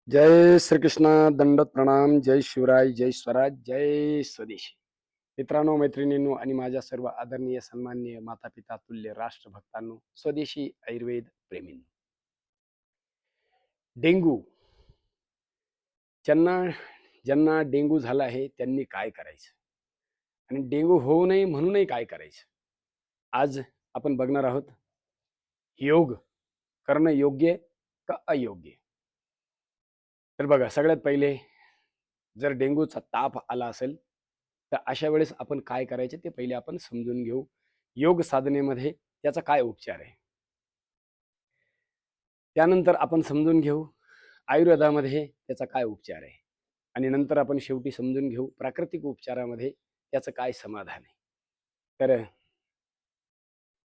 जय श्रीकृष्ण. दंडोत प्रणाम. जय शिवराय. जय स्वराज. जय स्वदेशी. मित्रांनो, मैत्रिणींनो आणि माझ्या सर्व आदरणीय सन्माननीय माता पिता तुल्य राष्ट्रभक्तांनो, स्वदेशी आयुर्वेद प्रेमींनो, डेंगू ज्यांना ज्यांना डेंगू झाला आहे त्यांनी काय करायचं आणि डेंगू होऊ नये म्हणूनही काय करायचं, आज आपण बघणार आहोत. योग करणं योग्य का अयोग्य? तर बघा, सगळ्यात पहिले, जर डेंग्यूचा ताप आला असेल तर अशा वेळेस आपण काय करायचे ते पहिले आपण समजून घेऊ. योग साधनेमध्ये त्याचा काय उपचार आहे, त्यानंतर आपण समजून घेऊ आयुर्वेदामध्ये त्याचा काय उपचार आहे, आणि नंतर आपण शेवटी समजून घेऊ प्राकृतिक उपचारामध्ये त्याचं काय समाधान आहे. तर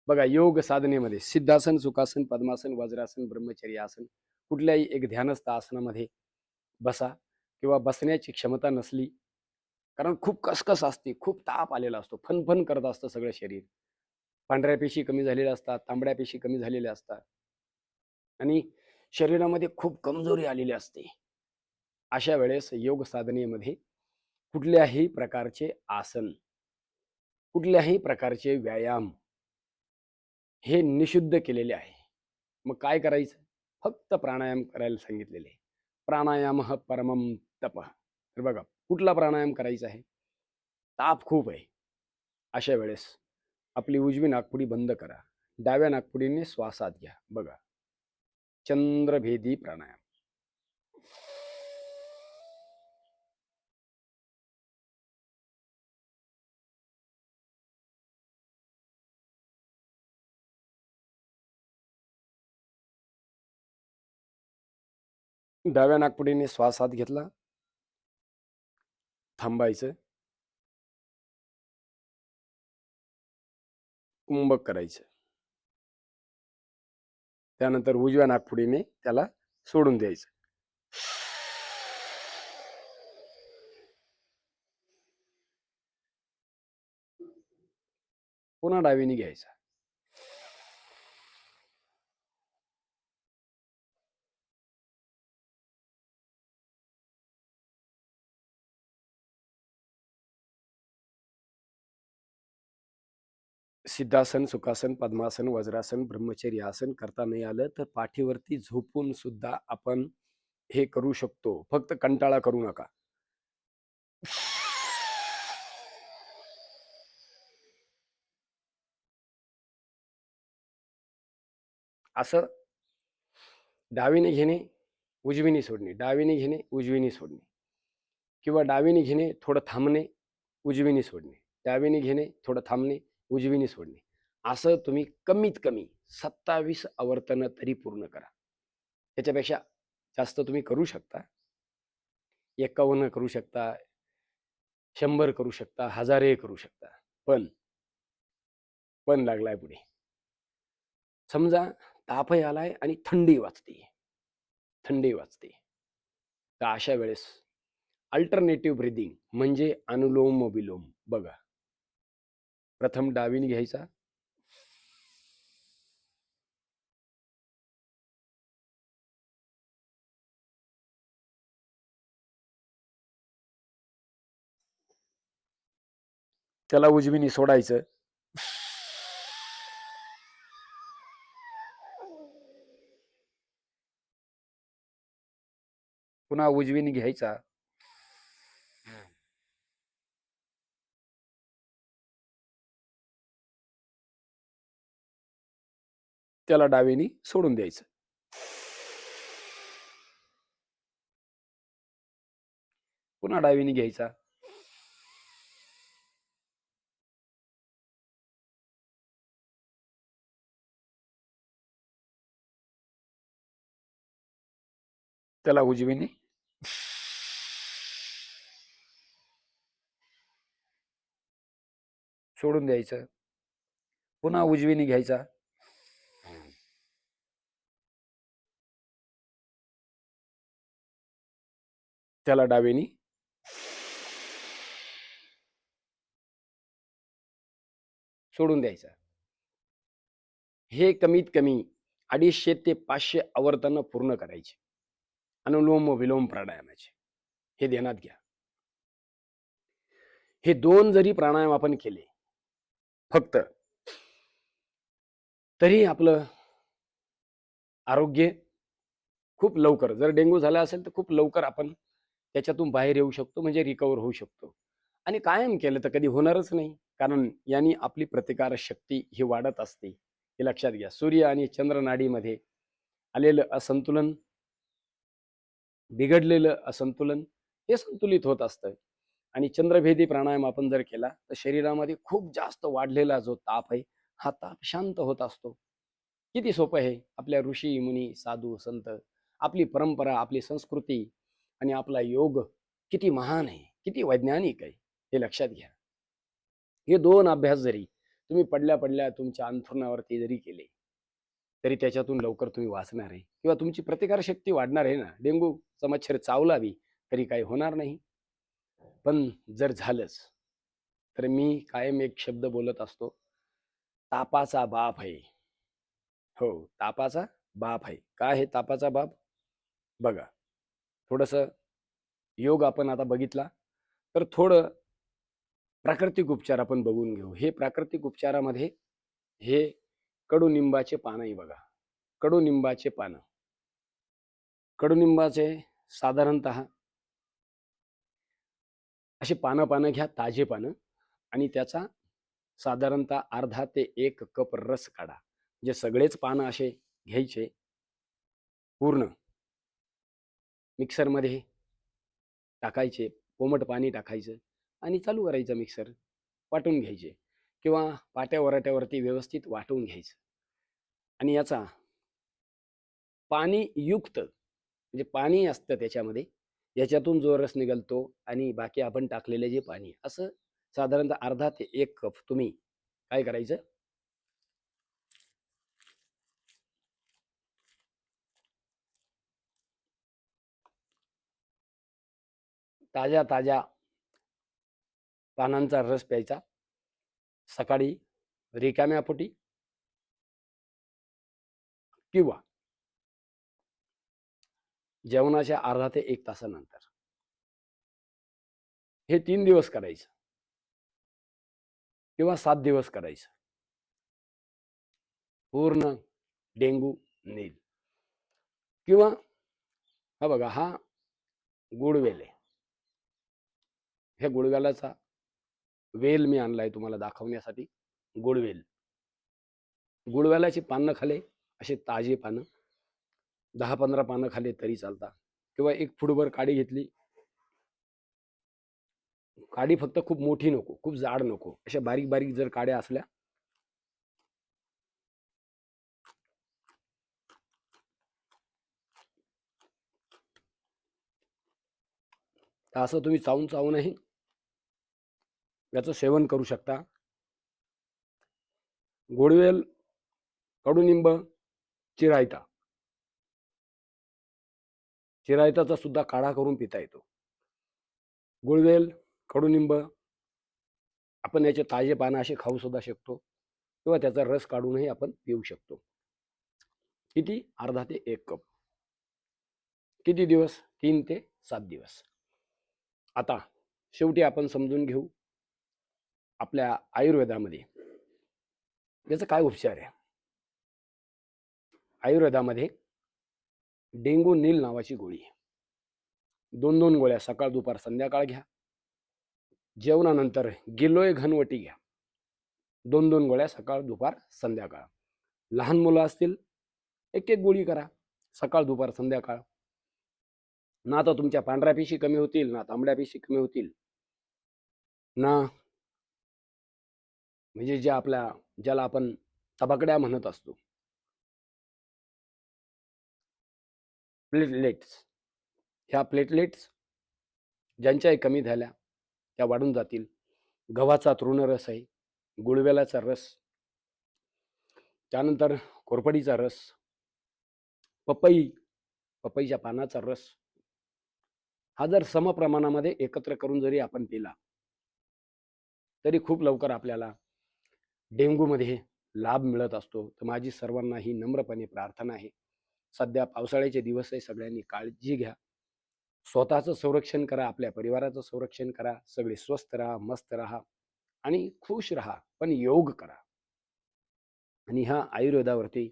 बघा, योग साधनेमध्ये सिद्धासन, सुखासन, पद्मासन, वज्रासन, ब्रह्मचर्य आसन, कुठल्याही एक ध्यानस्थ आसनामध्ये बसा. किंवा बसण्याची क्षमता नसली, कारण खूप कसकस असते, खूप ताप आलेला असतो, फनफन करत असतं सगळं शरीर, पांढऱ्या पेशी कमी झालेल्या असतात, तांबड्या पेशी कमी झालेल्या असतात आणि शरीरामध्ये खूप कमजोरी आलेली असते. अशा वेळेस योग साधनेमध्ये कुठल्याही प्रकारचे आसन, कुठल्याही प्रकारचे व्यायाम हे निषिद्ध केलेले आहे. मग काय करायचं? फक्त प्राणायाम करायला सांगितलेले आहे. प्राणायाम परमम तप. तर बघा, कुठला प्राणायाम करायचा आहे? ताप खूप आहे अशा वेळेस आपली उजवी नाकपुडी बंद करा, डाव्या नाकपुडीने श्वासात घ्या. बघा, चंद्रभेदी प्राणायाम. डाव्या नाकपुडीने श्वासात घेतला, थांबायचं, कुंभक करायचं, त्यानंतर उजव्या नाकपुडीने त्याला सोडून द्यायचं. पुन्हा डावीने घ्यायचा. सिद्धासन, सुखासन, पद्मासन, वज्रासन, ब्रह्मचर्य आसन करता नाही आलं तर पाठीवरती झोपून सुद्धा आपण हे करू शकतो. फक्त कंटाळा करू नका. असं डावीने घेणे, उजवीने सोडणे, डावीने घेणे, उजवीने सोडणे, किंवा डावीने घेणे, थोडं थांबणे, उजवीने सोडणे, डावीने घेणे, थोडं थांबणे, उजवीने सोडणे. असं तुम्ही कमीत कमी 27 आवर्तनं तरी पूर्ण करा. त्याच्यापेक्षा जास्त तुम्ही करू शकता. 51 करू शकता, 100 करू शकता, 1000 करू शकता. पण लागलाय पुढे. समजा तापही आलाय आणि थंडी वाजते. तर अशा वेळेस अल्टरनेटिव्ह ब्रीदिंग म्हणजे अनुलोम विलोम. बघा, प्रथम डावीने घ्यायचा, त्याला उजवीने सोडायचं, पुन्हा उजवीने घ्यायचा, त्याला डावीने सोडून द्यायचं. पुन्हा डावीने घ्यायचा, त्याला उजवीने सोडून द्यायचं. पुन्हा उजवीने घ्यायचा, त्याला डावीने सोडून द्यायचा. हे कमीत कमी 250 ते 500 आवर्तनं पूर्ण करायचे. अनुलोम व विलोम प्राणायामाचे, हे ध्यानात घ्या. हे 2 जरी प्राणायाम आपण केले फक्त, तरी आपलं आरोग्य खूप लवकर, जर डेंग्यू झाला असेल तर खूप लवकर आपण त्याच्यातून बाहेर येऊ शकतो, म्हणजे रिकवर होऊ शकतो. आणि कायम केलं तर कधी होणारच नाही, कारण यांनी आपली प्रतिकारशक्ती ही वाढत असते, हे लक्षात घ्या. सूर्य आणि चंद्र नाडीमध्ये आलेलं असंतुलन, बिघडलेलं असंतुलन हे संतुलित होत असतं. आणि चंद्रभेदी प्राणायाम आपण जर केला तर शरीरामध्ये खूप जास्त वाढलेला जो ताप आहे, हा ताप शांत होत असतो. किती सोपं आहे. आपल्या ऋषी मुनी साधू संत, आपली परंपरा, आपली संस्कृती आणि आपला योग किती महान आहे, किती वैज्ञानिक आहे, हे लक्षात घ्या. हे 2 अभ्यास जरी तुम्ही पडल्या पडल्या तुमच्या अंथरुणावरती जरी केले, तरी त्याच्यातून लवकर तुम्ही वाचणार आहे, किंवा तुमची प्रतिकारशक्ती वाढणार आहे ना. डेंग्यूचा मच्छर चावला बी तरी काही होणार नाही. पण जर झालंच तर मी कायम एक शब्द बोलत असतो, तापाचा बाप आहे. हो, तापाचा बाप आहे. काय आहे तापाचा बाप? बघा, थोडंसं योग आपण आता बघितला, तर थोडं प्राकृतिक उपचार आपण बघून घेऊ. हे प्राकृतिक उपचारामध्ये हे कडुनिंबाचे पानं आहे बघा. कडुनिंबाचे पानं. कडुनिंबाचे साधारणतः असे पानं घ्या, ताजे पानं, आणि त्याचा साधारणतः अर्धा ते 1 कप रस काढा. म्हणजे सगळेच पानं असे घ्यायचे, पूर्ण मिक्सरमध्ये टाकायचे, कोमट पाणी टाकायचं आणि चालू करायचं मिक्सर. वाटून घ्यायचे, किंवा पाट्या-वराट्यावरती व्यवस्थित वाटून घ्यायचं. आणि याचा पाणी युक्त, म्हणजे पाणी असतं त्याच्यामध्ये, याच्यातून जो रस निघतो आणि बाकी आपण टाकलेले जे पाणी, असं साधारणतः अर्धा ते 1 कप तुम्ही काय करायचं, ताज्या ताज्या पानांचा रस प्यायचा सकाळी रिकाम्या पोटी, किंवा जेवणाच्या अर्धा ते 1 तासानंतर. हे 3 दिवस करायचं, किंवा 7 दिवस करायचं. पूर्ण डेंगू नील. किंवा हा बघा, हा गुडवेल आहे. ह्या गुडवेलाचा वेल मी आणलाय तुम्हाला दाखवण्यासाठी. गुडवेल, गुडवेलाची पानं खाले, असे ताजे पानं 10-15 पानं खाले तरी चालतात. किंवा एक फुटभर काडी घेतली. काडी फक्त खूप मोठी नको, खूप जाड नको, अशा बारीक बारीक जर काड्या असल्या, तर असं तुम्ही चावून चावूनही याचं सेवन करू शकता. गुडवेल, कडुनिंब, चिरायता, चिरायताचा सुद्धा काढा करून पिता येतो. गुळवेल, कडुनिंब, आपण याचे ताजे पानं असे खाऊ सुद्धा शकतो, किंवा त्याचा रस काढूनही आपण पिऊ शकतो. किती? अर्धा ते 1 कप. किती दिवस? 3 ते 7 दिवस. आता शेवटी आपण समजून घेऊ, आपल्या आयुर्वेदामध्ये याचा काय उपचार आहे. आयुर्वेदामध्ये डेंगू नील नावाची गोळी आहे. 2-2 गोळ्या सकाळ दुपार संध्याकाळ घ्या. जेवणानंतर गिलोय घनवटी घ्या. 2-2 गोळ्या सकाळ दुपार संध्याकाळ. लहान मुलं असतील 1-1 गोळी करा, सकाळ दुपार संध्याकाळ. ना तर तुमच्या पांढऱ्या पेशी कमी होतील, ना तांबड्या पेशी कमी होतील, ना म्हणजे ज्याला आपण तबकड्या म्हणत असतो, प्लेटलेट्स, ह्या प्लेटलेट्स ज्यांच्याही कमी झाल्या त्या वाढून जातील. गव्हाचा तृणरस आहे, गुळवेलाचा रस, त्यानंतर कोरफडीचा रस, पपईच्या पानाचा रस, हा जर समप्रमाणामध्ये एकत्र करून जरी आपण पिला, तरी खूप लवकर आपल्याला डेंग्यूमध्ये लाभ मिळत असतो. तर माझी सर्वांना ही नम्रपणे प्रार्थना आहे सध्या पावसाळ्याचे दिवस आहे, सगळ्यांनी काळजी घ्या. स्वतःचं संरक्षण करा, आपल्या परिवाराचं संरक्षण करा. सगळे स्वस्थ राहा, मस्त राहा आणि खुश राहा. पण योग करा आणि ह्या आयुर्वेदावरती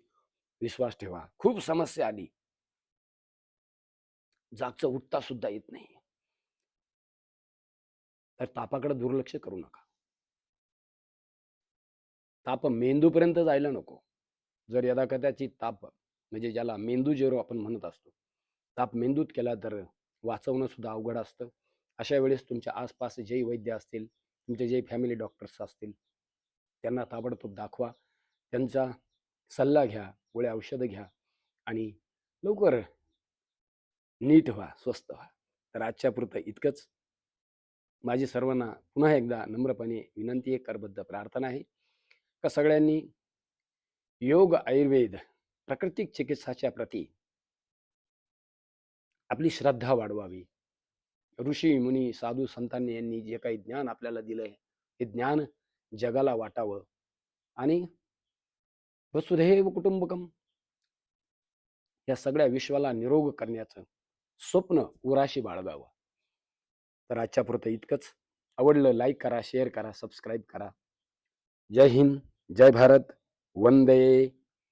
विश्वास ठेवा. खूप समस्या आली, जागचं उठता सुद्धा येत नाही, तर तापाकडे दुर्लक्ष करू नका. ताप मेंदूपर्यंत जायला नको. जर यदाकदाचित ताप म्हणजे ज्याला मेंदू ज्वर आपण म्हणत असतो, ताप मेंदूत केला तर वाचवणं सुद्धा अवघड असतं. अशा वेळेस तुमच्या आसपास जे वैद्य असतील, तुमचे जे फॅमिली डॉक्टर्स असतील, त्यांना ताबडतोब दाखवा. त्यांचा सल्ला घ्या, गोळ्या औषधं घ्या आणि लवकर नीट व्हा, स्वस्थ व्हा. तर आजच्या पुरतं इतकंच. माझी सर्वांना पुन्हा एकदा नम्रपणे विनंती आहे, करबद्ध प्रार्थना आहे का सगळ्यांनी योग, आयुर्वेद, प्राकृतिक चिकित्साच्या प्रती आपली श्रद्धा वाढवावी. ऋषी, मुनी, साधू, संतांनी यांनी जे काही ज्ञान आपल्याला दिलंय, हे ज्ञान जगाला वाटावं आणि वसुधैव कुटुंबकम या सगळ्या विश्वाला निरोग करण्याचं स्वप्न उराशी बाळगावं. तर आजच्या पुरतं इतकंच. आवडलं लाईक करा, शेअर करा, सबस्क्राईब करा. जय हिंद, जय भारत, वंदे